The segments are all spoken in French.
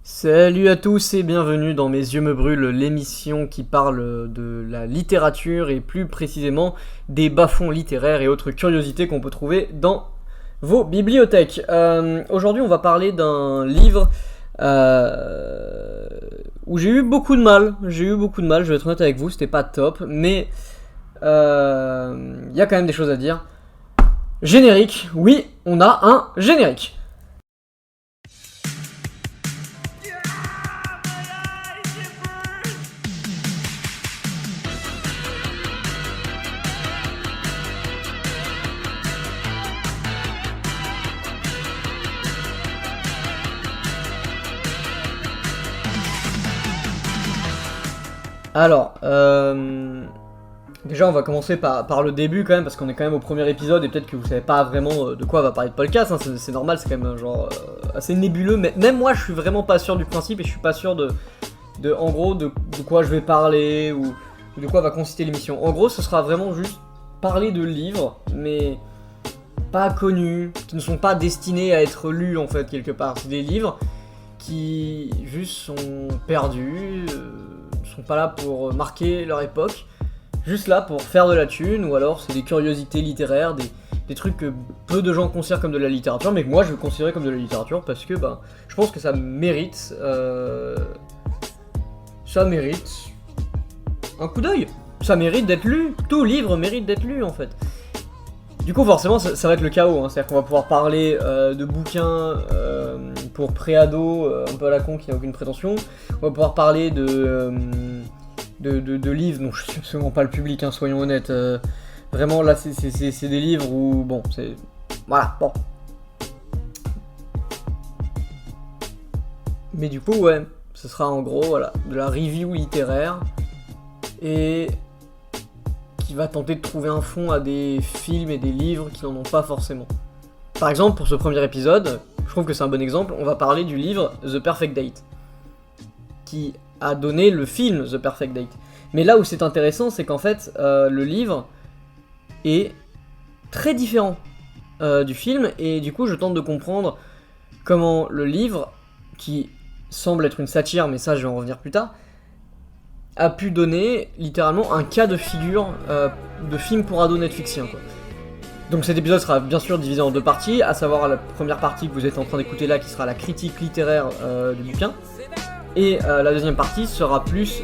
Salut à tous et bienvenue dans Mes yeux me brûlent, l'émission qui parle de la littérature et plus précisément des bas-fonds littéraires et autres curiosités qu'on peut trouver dans vos bibliothèques. Aujourd'hui on va parler d'un livre où j'ai eu beaucoup de mal, je vais être honnête avec vous, c'était pas top, mais y a quand même des choses à dire. Générique, oui, on a un générique. Alors, déjà on va commencer par le début quand même, parce qu'on est quand même au premier épisode et peut-être que vous savez pas vraiment de quoi va parler le podcast, hein, c'est normal, c'est quand même genre assez nébuleux, mais même moi je suis vraiment pas sûr du principe et je suis pas sûr de en gros de quoi je vais parler ou de quoi va consister l'émission. En gros ce sera vraiment juste parler de livres, mais pas connus, qui ne sont pas destinés à être lus en fait quelque part, c'est des livres qui juste sont perdus, sont pas là pour marquer leur époque, juste là pour faire de la thune, ou alors c'est des curiosités littéraires, des trucs que peu de gens considèrent comme de la littérature, mais que moi je veux considérer comme de la littérature parce que je pense que ça mérite un coup d'œil, ça mérite d'être lu, tout livre mérite d'être lu en fait. Du coup forcément ça va être le chaos, hein. C'est-à-dire qu'on va pouvoir parler de bouquins pour pré-ado, un peu à la con qui n'a aucune prétention, on va pouvoir parler de livres dont je suis absolument pas le public, hein, soyons honnêtes, vraiment là c'est des livres où bon c'est... Voilà, bon. Mais du coup ouais, ce sera en gros voilà, de la review littéraire et qui va tenter de trouver un fond à des films et des livres qui n'en ont pas forcément. Par exemple, pour ce premier épisode, je trouve que c'est un bon exemple, on va parler du livre The Perfect Date, qui a donné le film The Perfect Date. Mais là où c'est intéressant, c'est qu'en fait, le livre est très différent du film, et du coup, je tente de comprendre comment le livre, qui semble être une satire, mais ça, je vais en revenir plus tard, a pu donner littéralement un cas de figure de film pour ados netflixien, quoi. Donc cet épisode sera bien sûr divisé en deux parties, à savoir la première partie que vous êtes en train d'écouter là, qui sera la critique littéraire du bouquin, et la deuxième partie sera plus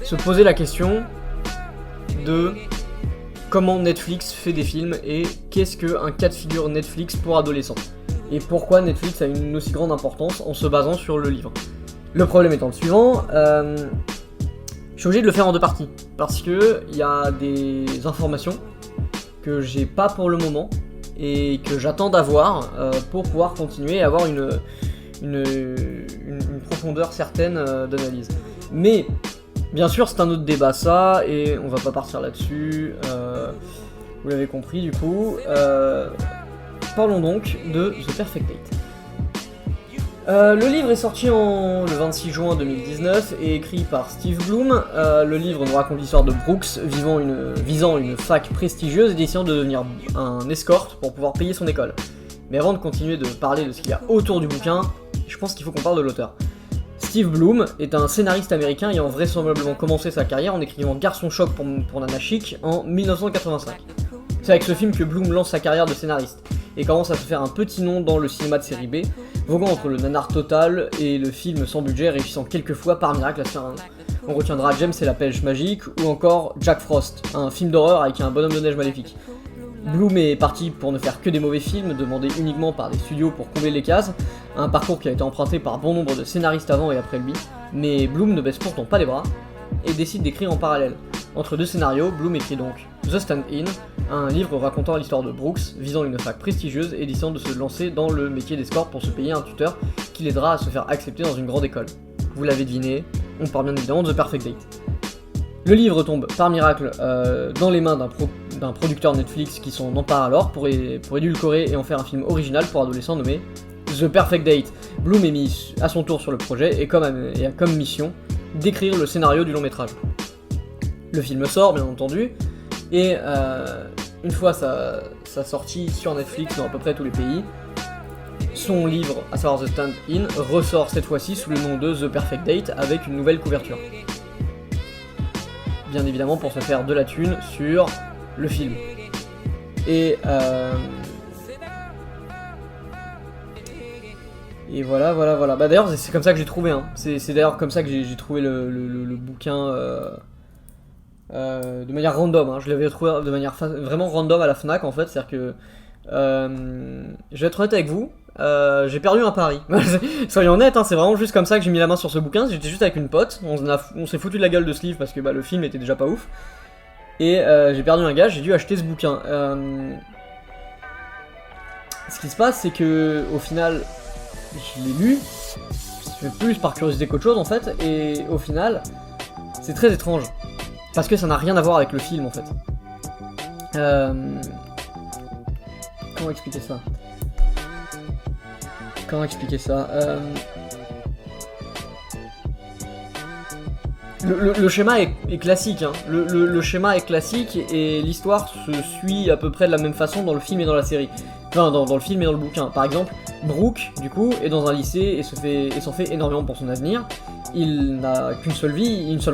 se poser la question de comment Netflix fait des films et qu'est-ce qu'un cas de figure Netflix pour adolescents, et pourquoi Netflix a une aussi grande importance en se basant sur le livre. Le problème étant le suivant, je suis obligé de le faire en deux parties, parce que il y a des informations que j'ai pas pour le moment, et que j'attends d'avoir pour pouvoir continuer et avoir une profondeur certaine d'analyse. Mais, bien sûr, c'est un autre débat ça, et on va pas partir là-dessus, vous l'avez compris du coup. Parlons donc de The Perfect Date. Le livre est sorti le 26 juin 2019 et écrit par Steve Blum. Le livre nous raconte l'histoire de Brooks visant une fac prestigieuse et décidant de devenir un escorte pour pouvoir payer son école. Mais avant de continuer de parler de ce qu'il y a autour du bouquin, je pense qu'il faut qu'on parle de l'auteur. Steve Blum est un scénariste américain ayant vraisemblablement commencé sa carrière en écrivant Garçon Choc pour Nana Chic en 1985. C'est avec ce film que Blum lance sa carrière de scénariste et commence à se faire un petit nom dans le cinéma de série B, voguant entre le nanar total et le film sans budget, réussissant quelquefois par miracle à se faire un nom. On retiendra James et la pêche magique, ou encore Jack Frost, un film d'horreur avec un bonhomme de neige maléfique. Blum est parti pour ne faire que des mauvais films, demandés uniquement par des studios pour combler les cases, un parcours qui a été emprunté par bon nombre de scénaristes avant et après lui, mais Blum ne baisse pourtant pas les bras, et décide d'écrire en parallèle. Entre deux scénarios, Blum écrit donc The Stand-In, un livre racontant l'histoire de Brooks, visant une fac prestigieuse et décidant de se lancer dans le métier d'escorte pour se payer un tuteur qui l'aidera à se faire accepter dans une grande école. Vous l'avez deviné, on parle bien évidemment de The Perfect Date. Le livre tombe par miracle dans les mains d'un producteur Netflix qui s'en empare alors pour édulcorer et en faire un film original pour adolescents nommé The Perfect Date. Blum est mis à son tour sur le projet et a comme mission d'écrire le scénario du long métrage. Le film sort bien entendu, et une fois sa sortie sur Netflix dans à peu près tous les pays, son livre, à savoir The Stand-In, ressort cette fois-ci sous le nom de The Perfect Date avec une nouvelle couverture. Bien évidemment pour se faire de la thune sur le film. Et voilà. Bah d'ailleurs c'est comme ça que j'ai trouvé, hein. C'est d'ailleurs comme ça que j'ai trouvé le bouquin de manière random, hein. Je l'avais trouvé de manière vraiment random à la Fnac en fait, c'est-à-dire que je vais être honnête avec vous, j'ai perdu un pari. Soyons honnêtes, hein, c'est vraiment juste comme ça que j'ai mis la main sur ce bouquin. J'étais juste avec une pote, on s'est foutu de la gueule de ce livre parce que bah, le film était déjà pas ouf. Et j'ai perdu un gage, j'ai dû acheter ce bouquin. Ce qui se passe, c'est que au final, je l'ai lu, plus par curiosité qu'autre chose en fait, et au final, c'est très étrange. Parce que ça n'a rien à voir avec le film en fait. Comment expliquer ça Le schéma est classique, hein. Le schéma est classique et l'histoire se suit à peu près de la même façon dans le film et dans la série. Enfin, dans le film et dans le bouquin. Par exemple, Brooke, du coup, est dans un lycée et s'en fait énormément pour son avenir. Il n'a qu'une seule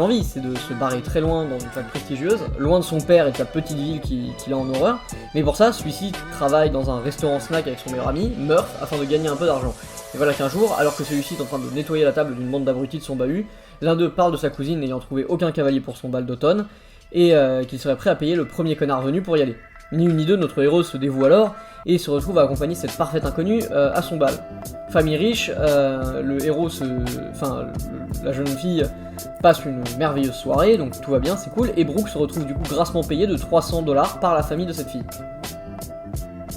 envie, c'est de se barrer très loin dans une fac prestigieuse, loin de son père et de sa petite ville qu'il a en horreur. Mais pour ça, celui-ci travaille dans un restaurant snack avec son meilleur ami, Murph, afin de gagner un peu d'argent. Et voilà qu'un jour, alors que celui-ci est en train de nettoyer la table d'une bande d'abrutis de son bahut, l'un d'eux parle de sa cousine n'ayant trouvé aucun cavalier pour son bal d'automne, et qu'il serait prêt à payer le premier connard venu pour y aller. Ni une ni deux, notre héros se dévoue alors, et se retrouve à accompagner cette parfaite inconnue à son bal. Famille riche, le héros la jeune fille passe une merveilleuse soirée, donc tout va bien, c'est cool, et Brooke se retrouve du coup grassement payé de $300 par la famille de cette fille.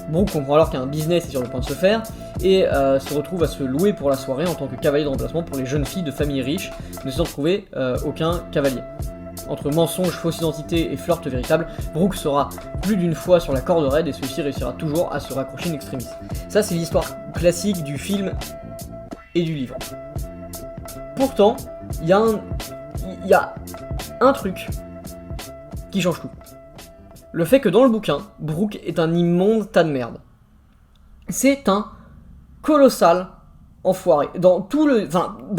Brooke comprend alors qu'un business est sur le point de se faire, et se retrouve à se louer pour la soirée en tant que cavalier de remplacement pour les jeunes filles de familles riches, ne se trouver aucun cavalier. Entre mensonges, fausse identité et flirt véritable, Brooke sera plus d'une fois sur la corde raide et celui-ci réussira toujours à se raccrocher in extremis. Ça c'est l'histoire classique du film et du livre. Pourtant, il y a un truc qui change tout. Le fait que dans le bouquin, Brooke est un immonde tas de merde. C'est un colossal enfoiré. Dans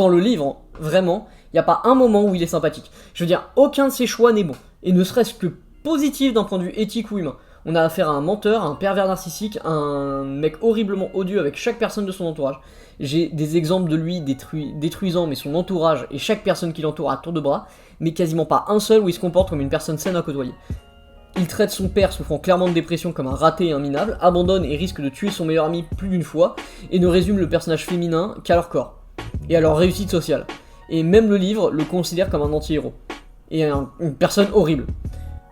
le livre, vraiment, il n'y a pas un moment où il est sympathique. Je veux dire, aucun de ses choix n'est bon. Et ne serait-ce que positif d'un point de vue éthique ou humain. On a affaire à un menteur, à un pervers narcissique, à un mec horriblement odieux avec chaque personne de son entourage. J'ai des exemples de lui détruisant mais son entourage et chaque personne qui l'entoure à tour de bras, mais quasiment pas un seul où il se comporte comme une personne saine à côtoyer. Il traite son père souffrant clairement de dépression comme un raté et un minable, abandonne et risque de tuer son meilleur ami plus d'une fois, et ne résume le personnage féminin qu'à leur corps, et à leur réussite sociale. Et même le livre le considère comme un anti-héros, et une personne horrible.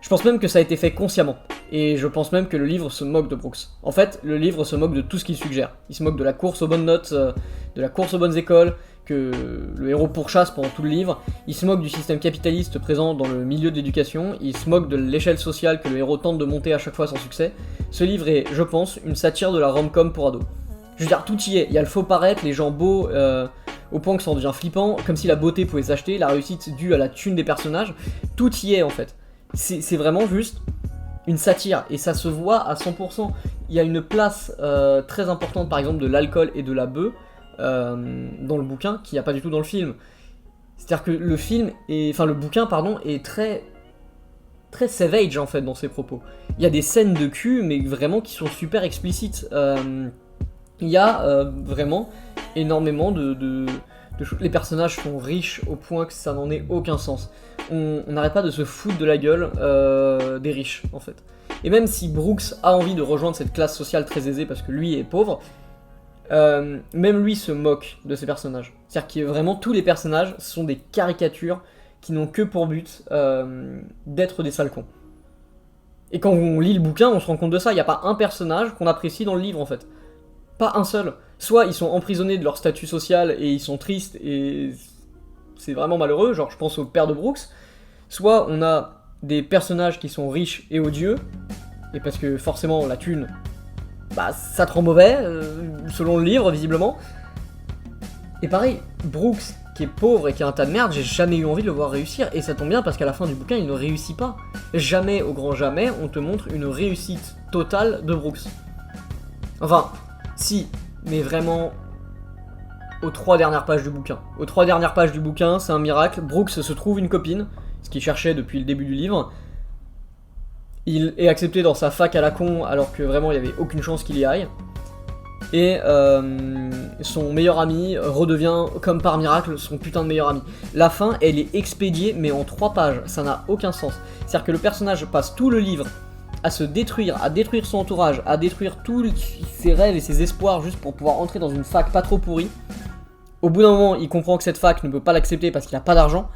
Je pense même que ça a été fait consciemment, et je pense même que le livre se moque de Brooks. En fait, le livre se moque de tout ce qu'il suggère. Il se moque de la course aux bonnes notes, de la course aux bonnes écoles, que le héros pourchasse pendant tout le livre, il se moque du système capitaliste présent dans le milieu de l'éducation, il se moque de l'échelle sociale que le héros tente de monter à chaque fois sans succès. Ce livre est, je pense, une satire de la rom-com pour ados. Je veux dire, tout y est, il y a le faux paraître, les gens beaux, au point que ça en devient flippant, comme si la beauté pouvait s'acheter, la réussite due à la thune des personnages, tout y est en fait. C'est vraiment juste une satire, et ça se voit à 100%. Il y a une place très importante par exemple de l'alcool et de la bœuf, dans le bouquin, qu'il n'y a pas du tout dans le film. C'est-à-dire que le bouquin est très savage en fait dans ses propos. Il y a des scènes de cul, mais vraiment qui sont super explicites. Il y a vraiment énormément de choses. Les personnages sont riches au point que ça n'en ait aucun sens. On n'arrête pas de se foutre de la gueule des riches en fait. Et même si Brooks a envie de rejoindre cette classe sociale très aisée parce que lui est pauvre, même lui se moque de ces personnages. C'est-à-dire que vraiment tous les personnages sont des caricatures qui n'ont que pour but d'être des sales cons. Et quand on lit le bouquin, on se rend compte de ça. Il n'y a pas un personnage qu'on apprécie dans le livre en fait. Pas un seul. Soit ils sont emprisonnés de leur statut social et ils sont tristes et c'est vraiment malheureux, genre je pense au père de Brooks. Soit on a des personnages qui sont riches et odieux, et parce que forcément la thune, bah ça te rend mauvais, selon le livre visiblement. Et pareil, Brooks qui est pauvre et qui a un tas de merde, j'ai jamais eu envie de le voir réussir, et ça tombe bien parce qu'à la fin du bouquin il ne réussit pas. Jamais, au grand jamais, on te montre une réussite totale de Brooks. Enfin, si, mais vraiment aux 3 dernières pages du bouquin. Aux 3 dernières pages du bouquin, c'est un miracle. Brooks se trouve une copine, ce qu'il cherchait depuis le début du livre. Il est accepté dans sa fac à la con, alors que vraiment il n'y avait aucune chance qu'il y aille. Et son meilleur ami redevient, comme par miracle, son putain de meilleur ami. La fin, elle est expédiée, mais en 3 pages. Ça n'a aucun sens. C'est-à-dire que le personnage passe tout le livre à se détruire, à détruire son entourage, à détruire tous ses rêves et ses espoirs juste pour pouvoir entrer dans une fac pas trop pourrie. Au bout d'un moment, il comprend que cette fac ne peut pas l'accepter parce qu'il n'a pas d'argent.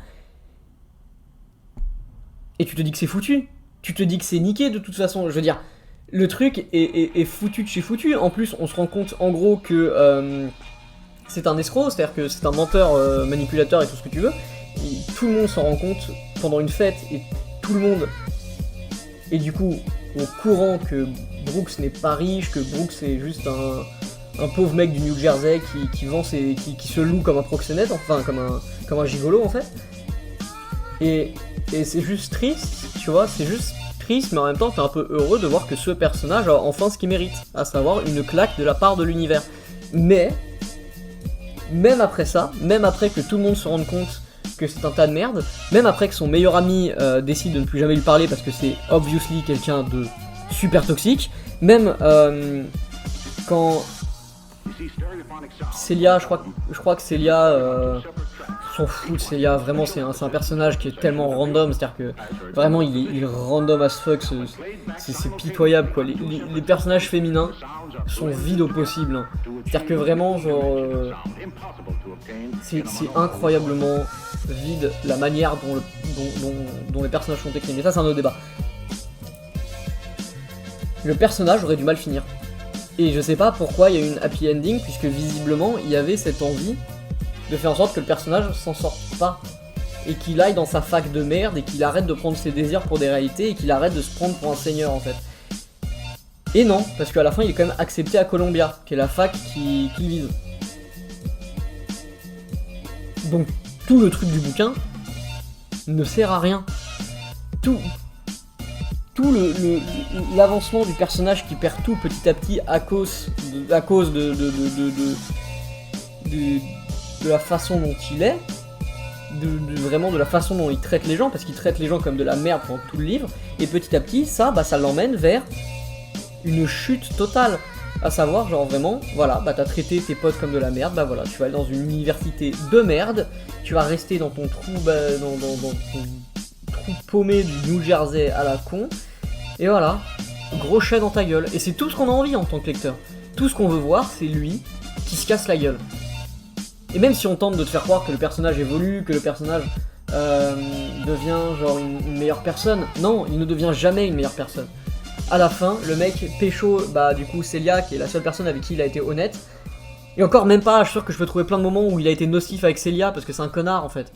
Et tu te dis que c'est foutu. Tu te dis que c'est niqué de toute façon. Je veux dire, le truc est foutu de chez foutu. En plus, on se rend compte en gros que c'est un escroc, c'est-à-dire que c'est un menteur, manipulateur et tout ce que tu veux. Et tout le monde s'en rend compte pendant une fête et tout le monde est du coup au courant que Brooks n'est pas riche, que Brooks est juste un pauvre mec du New Jersey qui vend qui se loue comme un proxénète, enfin comme un gigolo en fait. Et c'est juste triste, tu vois, c'est juste triste, mais en même temps t'es un peu heureux de voir que ce personnage a enfin ce qu'il mérite, à savoir une claque de la part de l'univers. Mais, même après ça, même après que tout le monde se rende compte que c'est un tas de merde, même après que son meilleur ami décide de ne plus jamais lui parler parce que c'est obviously quelqu'un de super toxique, même quand Célia, je crois que Célia s'en fout de Célia, vraiment c'est un personnage qui est tellement random, c'est-à-dire que vraiment il est random as fuck, c'est pitoyable quoi, les personnages féminins sont vides au possible, hein. C'est-à-dire que vraiment genre c'est incroyablement vide la manière dont les personnages sont écrits, mais ça c'est un autre débat. Le personnage aurait du mal finir. Et je sais pas pourquoi il y a eu une happy ending, puisque visiblement il y avait cette envie de faire en sorte que le personnage s'en sorte pas. Et qu'il aille dans sa fac de merde, et qu'il arrête de prendre ses désirs pour des réalités, et qu'il arrête de se prendre pour un seigneur en fait. Et non, parce qu'à la fin il est quand même accepté à Columbia, qui est la fac qu'il vise. Donc tout le truc du bouquin ne sert à rien. Tout l'avancement du personnage qui perd tout petit à petit à cause de la façon dont il est, vraiment de la façon dont il traite les gens, parce qu'il traite les gens comme de la merde pendant tout le livre, et petit à petit ça l'emmène vers une chute totale, à savoir genre vraiment, voilà, bah t'as traité tes potes comme de la merde, bah voilà, tu vas aller dans une université de merde, tu vas rester dans ton trou, dans ton trou paumé du New Jersey à la con, et voilà, gros chat dans ta gueule. Et c'est tout ce qu'on a envie en tant que lecteur. Tout ce qu'on veut voir, c'est lui qui se casse la gueule. Et même si on tente de te faire croire que le personnage évolue, que le personnage devient genre une meilleure personne, non, il ne devient jamais une meilleure personne. À la fin, le mec pécho, du coup Célia, qui est la seule personne avec qui il a été honnête. Et encore même pas, je suis sûr que je peux trouver plein de moments où il a été nocif avec Célia, parce que c'est un connard en fait.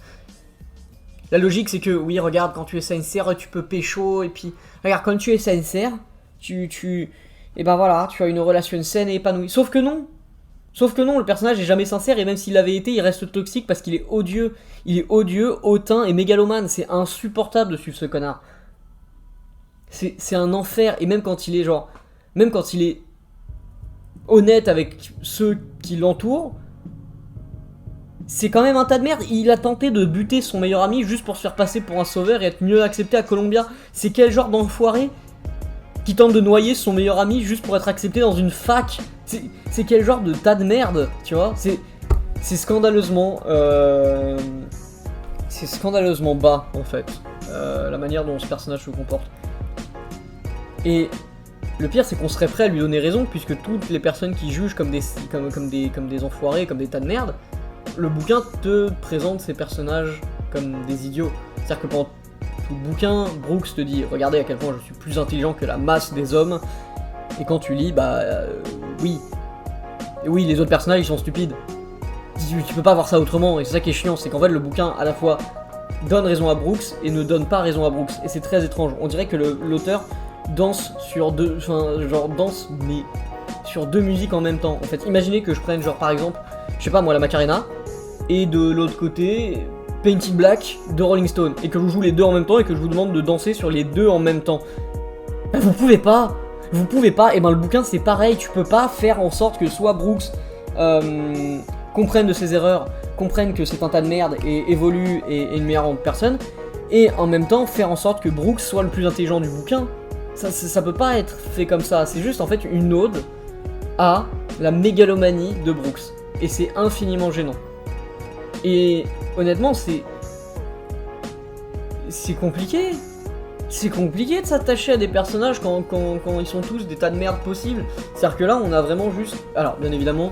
La logique c'est que, oui regarde, quand tu es sincère, tu peux pécho, et puis, regarde, quand tu es sincère, et ben voilà, tu as une relation saine et épanouie. Sauf que non, le personnage est jamais sincère, et même s'il l'avait été, il reste toxique parce qu'il est odieux. Il est odieux, hautain et mégalomane, c'est insupportable de suivre ce connard. C'est un enfer, et même quand il est honnête avec ceux qui l'entourent, c'est quand même un tas de merde. Il a tenté de buter son meilleur ami juste pour se faire passer pour un sauveur et être mieux accepté à Columbia. C'est quel genre d'enfoiré qui tente de noyer son meilleur ami juste pour être accepté dans une fac? C'est quel genre de tas de merde, tu vois? C'est scandaleusement bas en fait, la manière dont ce personnage se comporte. Et le pire c'est qu'on serait prêt à lui donner raison, puisque toutes les personnes qui jugent comme des enfoirés, comme des tas de merde, le bouquin te présente ces personnages comme des idiots. C'est-à-dire que pendant tout le bouquin, Brooks te dit regardez à quel point je suis plus intelligent que la masse des hommes, et quand tu lis, oui, les autres personnages ils sont stupides. Tu peux pas voir ça autrement, et c'est ça qui est chiant, c'est qu'en fait le bouquin à la fois donne raison à Brooks et ne donne pas raison à Brooks, et c'est très étrange. On dirait que l'auteur danse sur deux musiques en même temps. En fait, imaginez que je prenne genre par exemple, je sais pas moi, la Macarena, et de l'autre côté Painted Black de Rolling Stone, et que je joue les deux en même temps et que je vous demande de danser sur les deux en même temps. Vous pouvez pas. Vous pouvez pas, et ben le bouquin c'est pareil, tu peux pas faire en sorte que soit Brooks comprenne de ses erreurs, comprenne que c'est un tas de merde et évolue et est une meilleure personne, et en même temps faire en sorte que Brooks soit le plus intelligent du bouquin. Ça peut pas être fait comme ça, c'est juste en fait une ode à la mégalomanie de Brooks, et c'est infiniment gênant. Et honnêtement c'est compliqué. C'est compliqué de s'attacher à des personnages quand ils sont tous des tas de merde possibles. C'est-à-dire que là, on a vraiment juste... Alors, bien évidemment,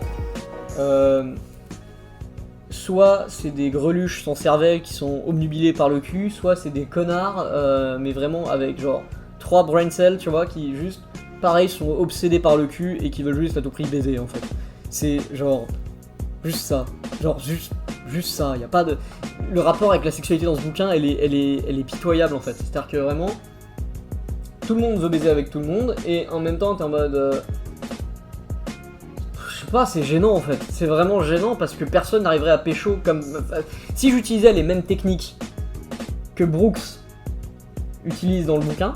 soit c'est des greluches sans cervelle qui sont obnubilés par le cul, soit c'est des connards, mais vraiment avec genre 3 brain cells, tu vois, qui juste, pareil, sont obsédés par le cul et qui veulent juste à tout prix baiser, en fait. C'est genre... juste ça. Genre juste ça, y a pas de... Le rapport avec la sexualité dans ce bouquin, elle est pitoyable en fait. C'est-à-dire que vraiment, tout le monde veut baiser avec tout le monde, et en même temps t'es en mode... je sais pas, c'est gênant en fait. C'est vraiment gênant parce que personne n'arriverait à pécho comme... Si j'utilisais les mêmes techniques que Brooks utilise dans le bouquin,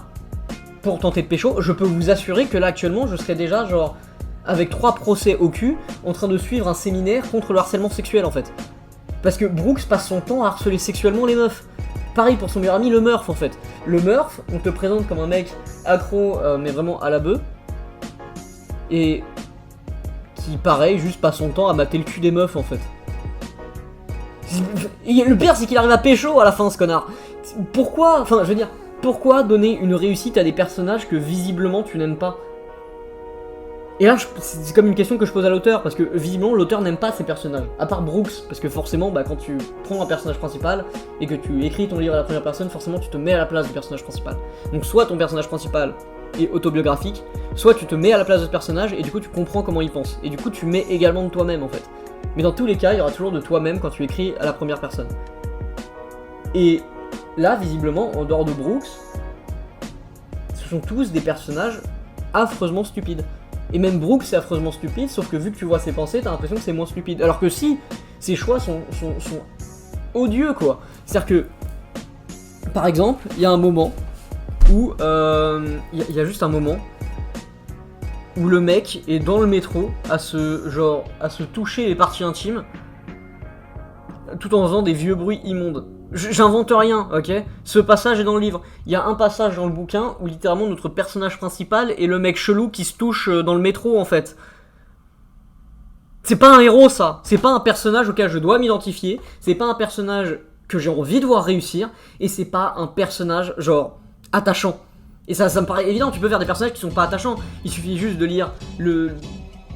pour tenter de pécho, je peux vous assurer que là actuellement je serais déjà genre... avec 3 procès au cul, en train de suivre un séminaire contre le harcèlement sexuel en fait. Parce que Brooks passe son temps à harceler sexuellement les meufs. Pareil pour son meilleur ami, le Murph en fait. Le Murph, on te présente comme un mec accro, mais vraiment à la bœuf. Et qui, pareil, juste passe son temps à mater le cul des meufs en fait. Et le pire, c'est qu'il arrive à pécho à la fin, ce connard. Pourquoi, enfin, je veux dire, pourquoi donner une réussite à des personnages que visiblement tu n'aimes pas ? Et là, c'est comme une question que je pose à l'auteur, parce que visiblement l'auteur n'aime pas ces personnages, à part Brooks, parce que forcément, quand tu prends un personnage principal et que tu écris ton livre à la première personne, forcément tu te mets à la place du personnage principal. Donc soit ton personnage principal est autobiographique, soit tu te mets à la place de ce personnage et du coup tu comprends comment il pense, et du coup tu mets également de toi-même en fait. Mais dans tous les cas, il y aura toujours de toi-même quand tu écris à la première personne. Et là, visiblement, en dehors de Brooks, ce sont tous des personnages affreusement stupides. Et même Brooks c'est affreusement stupide, sauf que vu que tu vois ses pensées, t'as l'impression que c'est moins stupide. Alors que si, ses choix sont odieux quoi. C'est-à-dire que, par exemple, il y a un moment où, il y a juste un moment où le mec est dans le métro à se toucher les parties intimes, tout en faisant des vieux bruits immondes. J'invente rien, ok ? Ce passage est dans le livre. Il y a un passage dans le bouquin où littéralement notre personnage principal est le mec chelou qui se touche dans le métro en fait. C'est pas un héros ça, c'est pas un personnage auquel je dois m'identifier, c'est pas un personnage que j'ai envie de voir réussir, et c'est pas un personnage genre attachant. Et ça me paraît évident, tu peux faire des personnages qui sont pas attachants, il suffit juste de lire le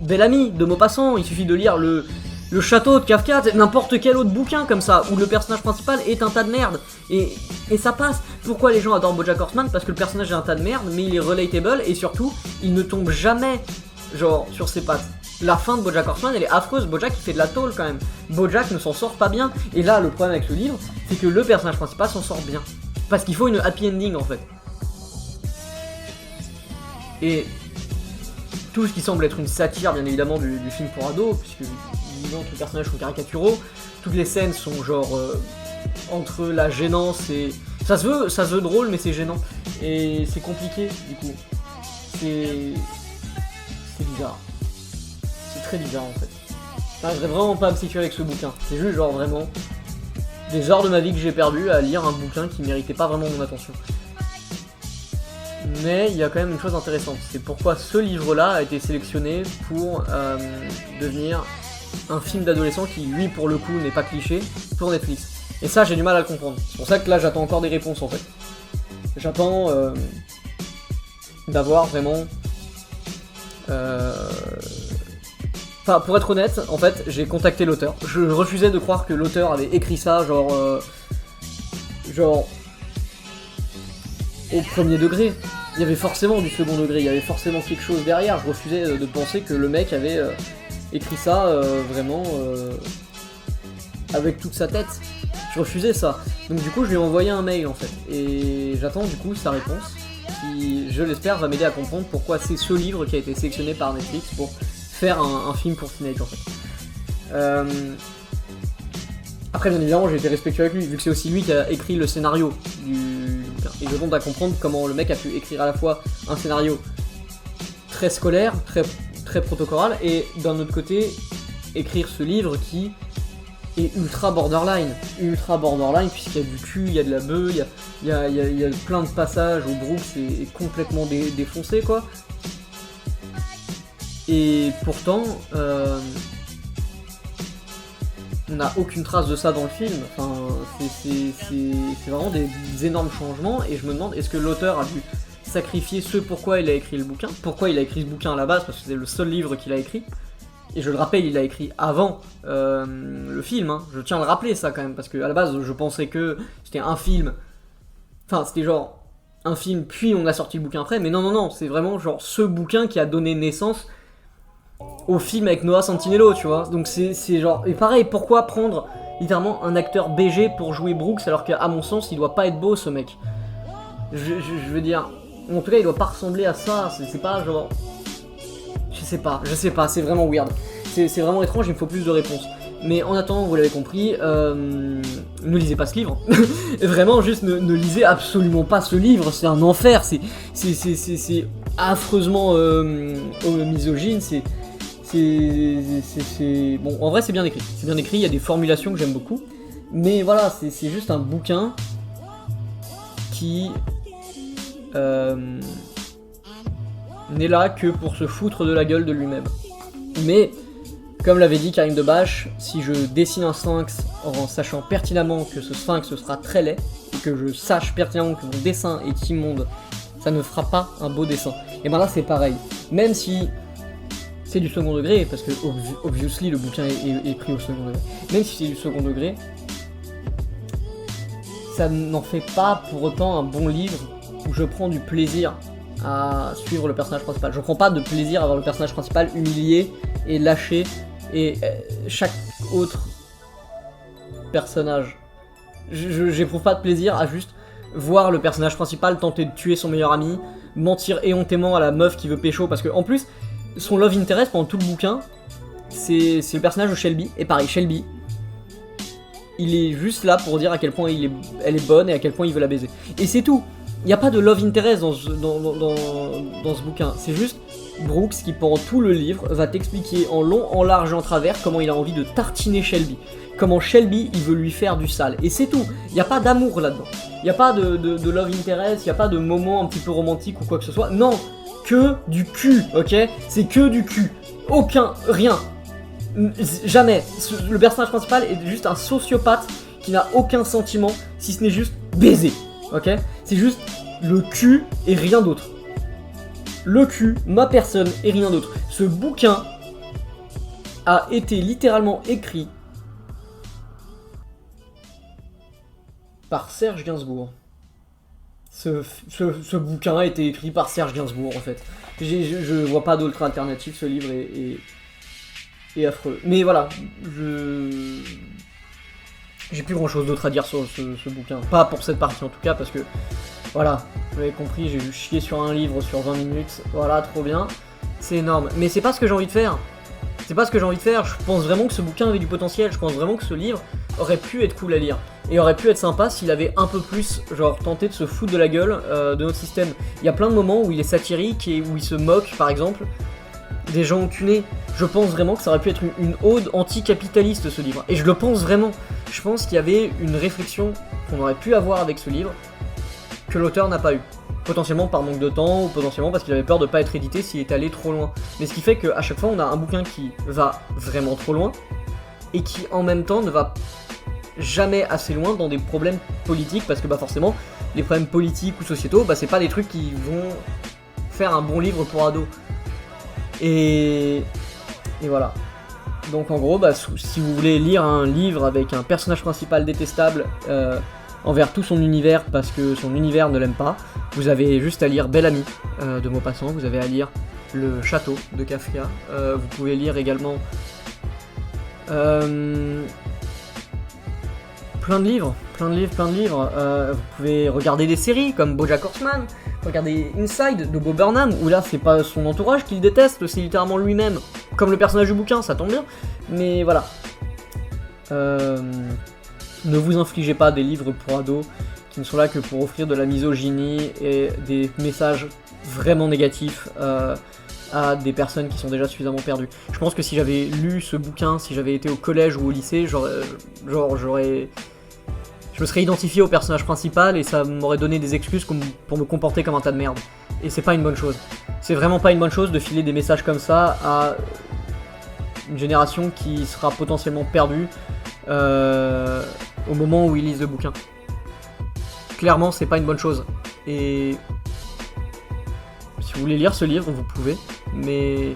Bel Ami de Maupassant, il suffit de lire le Château de Kafka, n'importe quel autre bouquin comme ça, où le personnage principal est un tas de merde, et ça passe. Pourquoi les gens adorent BoJack Horseman ? Parce que le personnage est un tas de merde, mais il est relatable, et surtout, il ne tombe jamais, genre, sur ses pattes. La fin de BoJack Horseman, elle est affreuse, BoJack il fait de la tôle quand même. BoJack ne s'en sort pas bien, et là, le problème avec ce livre, c'est que le personnage principal s'en sort bien. Parce qu'il faut une happy ending en fait. Et tout ce qui semble être une satire, bien évidemment, du film pour ados, puisque tous les personnages sont caricaturaux, toutes les scènes sont genre entre la gênance et... Ça se veut drôle, mais c'est gênant. Et c'est compliqué, du coup. C'est bizarre. C'est très bizarre, en fait. J'arriverais vraiment pas à me situer avec ce bouquin. C'est juste, genre, vraiment... des heures de ma vie que j'ai perdu à lire un bouquin qui méritait pas vraiment mon attention. Mais il y a quand même une chose intéressante, c'est pourquoi ce livre-là a été sélectionné pour devenir un film d'adolescent qui, lui, pour le coup, n'est pas cliché, pour Netflix. Et ça, j'ai du mal à le comprendre. C'est pour ça que là, j'attends encore des réponses, en fait. J'attends d'avoir vraiment... Enfin, pour être honnête, en fait, j'ai contacté l'auteur. Je refusais de croire que l'auteur avait écrit ça, genre au premier degré. Il y avait forcément du second degré, il y avait forcément quelque chose derrière. Je refusais de penser que le mec avait écrit ça vraiment avec toute sa tête. Je refusais ça. Donc du coup, je lui ai envoyé un mail en fait. Et j'attends du coup sa réponse, qui, je l'espère, va m'aider à comprendre pourquoi c'est ce livre qui a été sélectionné par Netflix pour faire un film pour teenage en fait. Après, bien évidemment, j'ai été respectueux avec lui, vu que c'est aussi lui qui a écrit le scénario du bouquin. Et je compte à comprendre comment le mec a pu écrire à la fois un scénario très scolaire, très protocoral, et d'un autre côté, écrire ce livre qui est ultra borderline, puisqu'il y a du cul, il y a de la bœuf, il y a plein de passages où Brooks est complètement défoncé, quoi. Et pourtant, on n'a aucune trace de ça dans le film. Enfin, c'est vraiment des énormes changements, et je me demande, est-ce que l'auteur a dû sacrifier ce pourquoi il a écrit le bouquin, pourquoi il a écrit ce bouquin à la base, parce que c'est le seul livre qu'il a écrit. Et je le rappelle, il l'a écrit avant le film, hein. Je tiens à le rappeler ça quand même, parce que à la base je pensais que c'était un film, enfin c'était genre un film puis on a sorti le bouquin après, mais non, c'est vraiment genre ce bouquin qui a donné naissance au film avec Noah Centineo, tu vois. Donc c'est genre, et pareil, pourquoi prendre littéralement un acteur BG pour jouer Brooks alors qu'à mon sens il doit pas être beau ce mec. Je veux dire, en tout cas il doit pas ressembler à ça, c'est pas genre... Je sais pas, c'est vraiment weird. C'est vraiment étrange, il me faut plus de réponses. Mais en attendant, vous l'avez compris, ne lisez pas ce livre. Vraiment, juste ne lisez absolument pas ce livre, c'est un enfer, c'est affreusement misogyne, Bon, en vrai, c'est bien écrit, il y a des formulations que j'aime beaucoup. Mais voilà, c'est juste un bouquin qui... n'est là que pour se foutre de la gueule de lui-même. Mais, comme l'avait dit Karim Debache, si je dessine un sphinx en sachant pertinemment que ce sphinx sera très laid, et que je sache pertinemment que mon dessin est immonde, ça ne fera pas un beau dessin. Et ben là c'est pareil. Même si c'est du second degré, parce que obviously le bouquin est pris au second degré, même si c'est du second degré, ça n'en fait pas pour autant un bon livre où je prends du plaisir à suivre le personnage principal. Je prends pas de plaisir à voir le personnage principal humilié et lâché, et chaque autre personnage. J'éprouve pas de plaisir à juste voir le personnage principal tenter de tuer son meilleur ami, mentir éhontément à la meuf qui veut pécho, parce que en plus, son love interest pendant tout le bouquin, c'est le personnage de Shelby, et pareil, Shelby, il est juste là pour dire à quel point elle est bonne et à quel point il veut la baiser. Et c'est tout. Il n'y a pas de love interest dans ce bouquin, c'est juste Brooks qui pendant tout le livre va t'expliquer en long, en large et en travers comment il a envie de tartiner Shelby, comment Shelby il veut lui faire du sale, et c'est tout. Il n'y a pas d'amour là-dedans, il n'y a pas de love interest, il n'y a pas de moment un petit peu romantique ou quoi que ce soit, non, que du cul, ok, c'est que du cul, rien, jamais. Le personnage principal est juste un sociopathe qui n'a aucun sentiment si ce n'est juste baiser. Ok, c'est juste le cul et rien d'autre. Le cul, ma personne et rien d'autre. Ce bouquin a été littéralement écrit par Serge Gainsbourg. Ce bouquin a été écrit par Serge Gainsbourg en fait. Je vois pas d'autre alternative, ce livre est affreux. Mais voilà, j'ai plus grand chose d'autre à dire sur ce bouquin. Pas pour cette partie en tout cas, parce que voilà, vous l'avez compris, j'ai juste chier sur un livre sur 20 minutes. Voilà, trop bien. C'est énorme. Mais c'est pas ce que j'ai envie de faire. Je pense vraiment que ce bouquin avait du potentiel. Je pense vraiment que ce livre aurait pu être cool à lire. Et aurait pu être sympa s'il avait un peu plus, genre, tenté de se foutre de la gueule de notre système. Il y a plein de moments où il est satirique et où il se moque, par exemple, des gens cunés. Je pense vraiment que ça aurait pu être une ode anticapitaliste, ce livre. Et je le pense vraiment. Je pense qu'il y avait une réflexion qu'on aurait pu avoir avec ce livre que l'auteur n'a pas eu. Potentiellement par manque de temps, ou potentiellement parce qu'il avait peur de pas être édité s'il était allé trop loin. Mais ce qui fait qu'à chaque fois on a un bouquin qui va vraiment trop loin, et qui en même temps ne va jamais assez loin dans des problèmes politiques, parce que forcément, les problèmes politiques ou sociétaux, c'est pas des trucs qui vont faire un bon livre pour ados. Et voilà. Donc en gros, si vous voulez lire un livre avec un personnage principal détestable envers tout son univers parce que son univers ne l'aime pas, vous avez juste à lire Belle Amie de Maupassant, vous avez à lire Le Château de Kafka, vous pouvez lire également plein de livres. Vous pouvez regarder des séries comme BoJack Horseman, regardez Inside de Bob Burnham, où là c'est pas son entourage qu'il déteste, c'est littéralement lui-même, comme le personnage du bouquin, ça tombe bien, mais voilà. Ne vous infligez pas des livres pour ados qui ne sont là que pour offrir de la misogynie et des messages vraiment négatifs. à des personnes qui sont déjà suffisamment perdues. Je pense que si j'avais lu ce bouquin, si j'avais été au collège ou au lycée, je me serais identifié au personnage principal et ça m'aurait donné des excuses pour me comporter comme un tas de merde. Et c'est pas une bonne chose. C'est vraiment pas une bonne chose de filer des messages comme ça à une génération qui sera potentiellement perdue au moment où ils lisent le bouquin. Clairement, c'est pas une bonne chose. Et si vous voulez lire ce livre, vous pouvez. Mais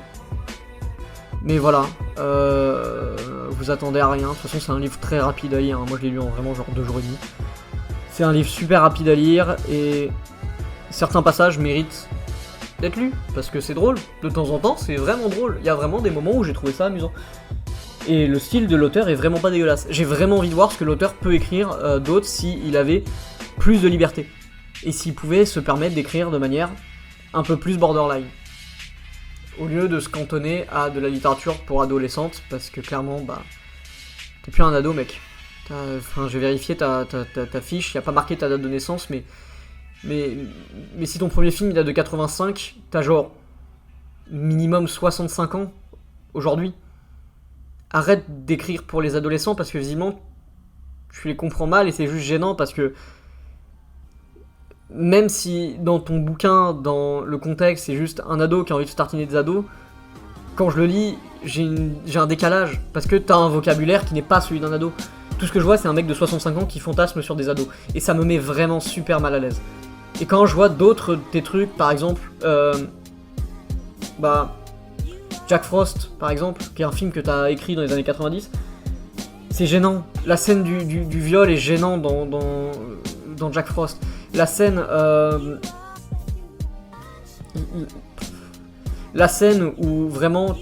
voilà, vous attendez à rien. De toute façon, c'est un livre très rapide à lire. Moi, je l'ai lu en vraiment genre 2 jours et demi. C'est un livre super rapide à lire et certains passages méritent d'être lus parce que c'est drôle. De temps en temps, c'est vraiment drôle. Il y a vraiment des moments où j'ai trouvé ça amusant. Et le style de l'auteur est vraiment pas dégueulasse. J'ai vraiment envie de voir ce que l'auteur peut écrire d'autre s'il avait plus de liberté. Et s'il pouvait se permettre d'écrire de manière un peu plus borderline. Au lieu de se cantonner à de la littérature pour adolescentes, parce que clairement, bah, t'es plus un ado, mec. Enfin, j'ai vérifié ta fiche, y a pas marqué ta date de naissance, mais si ton premier film il date de 85, t'as genre minimum 65 ans aujourd'hui. Arrête d'écrire pour les adolescents parce que visiblement tu les comprends mal et c'est juste gênant parce que même si dans ton bouquin, dans le contexte, c'est juste un ado qui a envie de se tartiner des ados, quand je le lis, j'ai un décalage parce que t'as un vocabulaire qui n'est pas celui d'un ado. Tout ce que je vois, c'est un mec de 65 ans qui fantasme sur des ados et ça me met vraiment super mal à l'aise. Et quand je vois d'autres de tes trucs, par exemple, Jack Frost, par exemple, qui est un film que t'as écrit dans les années 90, c'est gênant. La scène du viol est gênant dans Jack Frost. La scène où vraiment,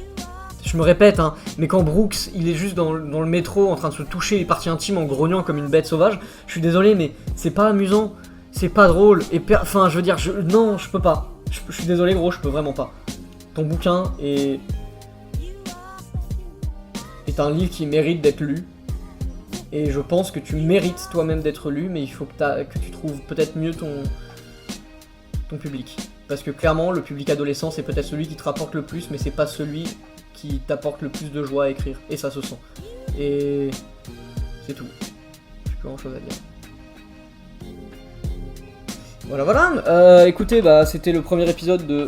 je me répète, hein, mais quand Brooks, il est juste dans le métro en train de se toucher les parties intimes en grognant comme une bête sauvage, je suis désolé, mais c'est pas amusant, c'est pas drôle, enfin, je veux dire, non, je peux pas. Je suis désolé, gros, je peux vraiment pas. Ton bouquin est un livre qui mérite d'être lu. Et je pense que tu mérites toi-même d'être lu, mais il faut que tu trouves peut-être mieux ton public. Parce que clairement, le public adolescent, c'est peut-être celui qui te rapporte le plus, mais c'est pas celui qui t'apporte le plus de joie à écrire. Et ça se sent. Et c'est tout. J'ai plus grand chose à dire. Voilà. Écoutez, c'était le premier épisode de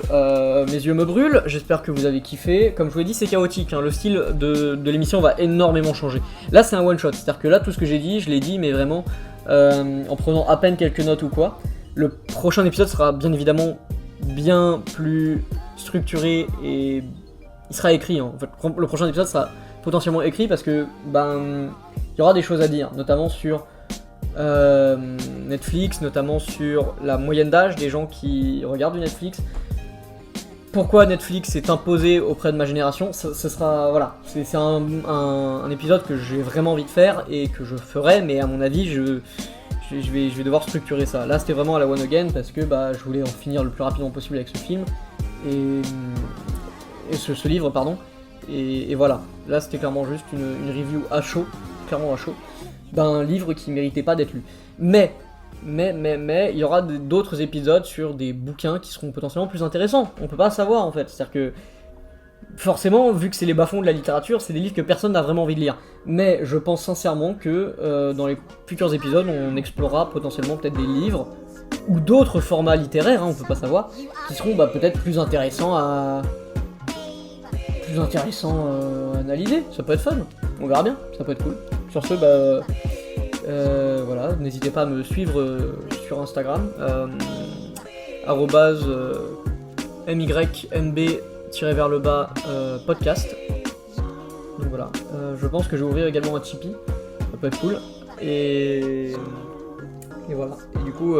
Mes yeux me brûlent. J'espère que vous avez kiffé. Comme je vous l'ai dit, c'est chaotique. Hein. Le style de l'émission va énormément changer. Là, c'est un one shot. C'est-à-dire que là, tout ce que j'ai dit, je l'ai dit, mais vraiment en prenant à peine quelques notes ou quoi. Le prochain épisode sera bien évidemment bien plus structuré et il sera écrit. Hein. En fait, le prochain épisode sera potentiellement écrit parce que il y aura des choses à dire, notamment sur Netflix, notamment sur la moyenne d'âge des gens qui regardent du Netflix. Pourquoi Netflix s'est imposé auprès de ma génération, ce sera, voilà, c'est un épisode que j'ai vraiment envie de faire et que je ferai, mais à mon avis, je vais devoir structurer ça. Là, c'était vraiment à la one again parce que je voulais en finir le plus rapidement possible avec ce film et ce livre, pardon. Et voilà, là, c'était clairement juste une review à chaud, clairement à chaud, d'un livre qui méritait pas d'être lu. Mais, il y aura d'autres épisodes sur des bouquins qui seront potentiellement plus intéressants. On peut pas savoir en fait. C'est-à-dire que, forcément, vu que c'est les bas-fonds de la littérature, c'est des livres que personne n'a vraiment envie de lire. Mais je pense sincèrement que dans les futurs épisodes, on explorera potentiellement peut-être des livres ou d'autres formats littéraires, on peut pas savoir, qui seront peut-être plus intéressants à analyser. Ça peut être fun. On verra bien. Ça peut être cool. Sur ce, voilà, n'hésitez pas à me suivre sur Instagram, @mynb_podcast. Donc voilà, je pense que je vais ouvrir également un Tipeee, ça peut être cool. Et voilà, et du coup,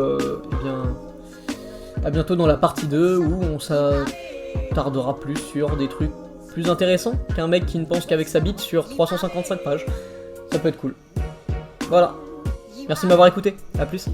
à bientôt dans la partie 2 où on s'attardera plus sur des trucs plus intéressants qu'un mec qui ne pense qu'avec sa bite sur 355 pages. Ça peut être cool. Voilà. Merci de m'avoir écouté. À plus.